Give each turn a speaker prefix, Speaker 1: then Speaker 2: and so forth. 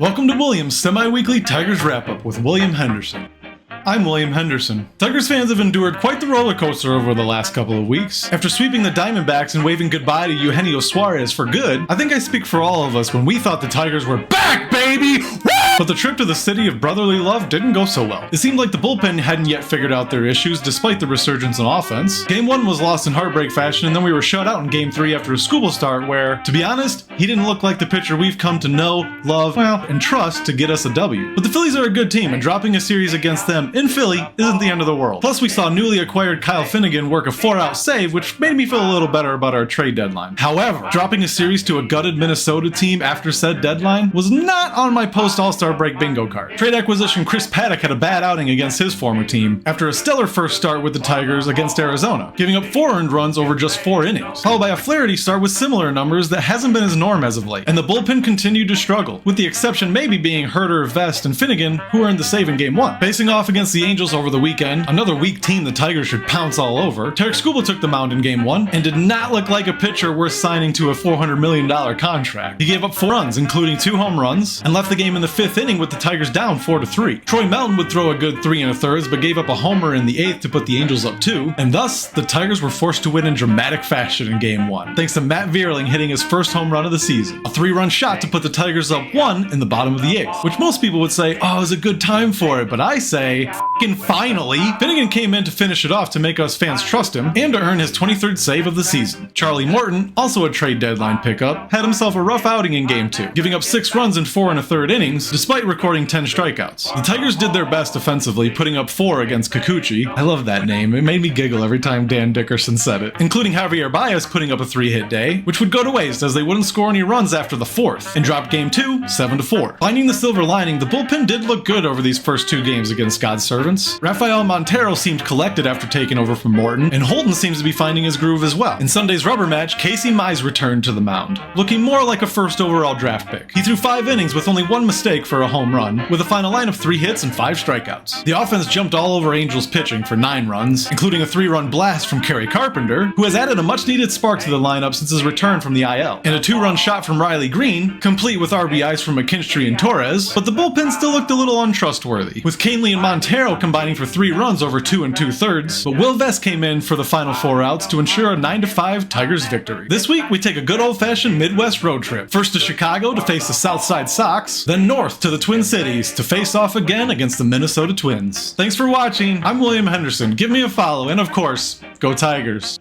Speaker 1: Welcome to William's semi-weekly Tigers wrap-up with William Henderson. I'm William Henderson. Tigers fans have endured quite the roller coaster over the last couple of weeks. After sweeping the Diamondbacks and waving goodbye to Eugenio Suarez for good, I think I speak for all of us when we thought the Tigers were back, baby! Woo! But the trip to the city of brotherly love didn't go so well. It seemed like the bullpen hadn't yet figured out their issues despite the resurgence in offense. Game 1 was lost in heartbreak fashion, and then we were shut out in Game 3 after a Skubal start where, to be honest, he didn't look like the pitcher we've come to know, love, and trust to get us a W. But the Phillies are a good team, and dropping a series against them in Philly isn't the end of the world. Plus, we saw newly acquired Kyle Finnegan work a 4-out save, which made me feel a little better about our trade deadline. However, dropping a series to a gutted Minnesota team after said deadline was not on my post-All-Star break bingo card. Trade acquisition Chris Paddack had a bad outing against his former team after a stellar first start with the Tigers against Arizona, giving up 4 earned runs over just 4 innings, followed by a Flaherty start with similar numbers that hasn't been his norm as of late. And the bullpen continued to struggle, with the exception maybe being Herter, Vest, and Finnegan, who earned the save in Game 1. Facing off against the Angels over the weekend, another weak team the Tigers should pounce all over, Tarik Skubal took the mound in Game 1 and did not look like a pitcher worth signing to a $400 million contract. He gave up 4 runs, including 2 home runs, and left the game in the 5th inning with the Tigers down 4-3. Troy Melton would throw a good 3 1/3, but gave up a homer in the 8th to put the Angels up 2, and thus, the Tigers were forced to win in dramatic fashion in Game 1, thanks to Matt Vierling hitting his first home run of the season. A 3-run shot to put the Tigers up 1 in the bottom of the 8th, which most people would say, oh, it was a good time for it, but I say, f***ing finally! Finnegan came in to finish it off to make us fans trust him, and to earn his 23rd save of the season. Charlie Morton, also a trade deadline pickup, had himself a rough outing in Game 2, giving up 6 runs in 4 1/3 innings, despite recording 10 strikeouts. The Tigers did their best offensively, putting up 4 against Kikuchi. I love that name, it made me giggle every time Dan Dickerson said it. Including Javier Baez putting up a 3-hit day, which would go to waste as they wouldn't score any runs after the 4th, and dropped Game 2 7-4. Finding the silver lining, the bullpen did look good over these first 2 games against God's servants. Rafael Montero seemed collected after taking over from Morton, and Holton seems to be finding his groove as well. In Sunday's rubber match, Casey Mize returned to the mound, looking more like a first overall draft pick. He threw 5 innings with only 1 mistake for a home run, with a final line of 3 hits and 5 strikeouts. The offense jumped all over Angels pitching for 9 runs, including a 3-run blast from Kerry Carpenter, who has added a much-needed spark to the lineup since his return from the IL, and a 2-run shot from Riley Green, complete with RBIs from McKinstry and Torres, but the bullpen still looked a little untrustworthy, with Canely and Montero combining for 3 runs over 2 2/3, but Will Vest came in for the final 4 outs to ensure a 9-5 Tigers victory. This week, we take a good old-fashioned Midwest road trip, first to Chicago to face the Southside Sox, then north to the Twin Cities to face off again against the Minnesota Twins. Thanks for watching. I'm William Henderson. Give me a follow, and of course, go Tigers.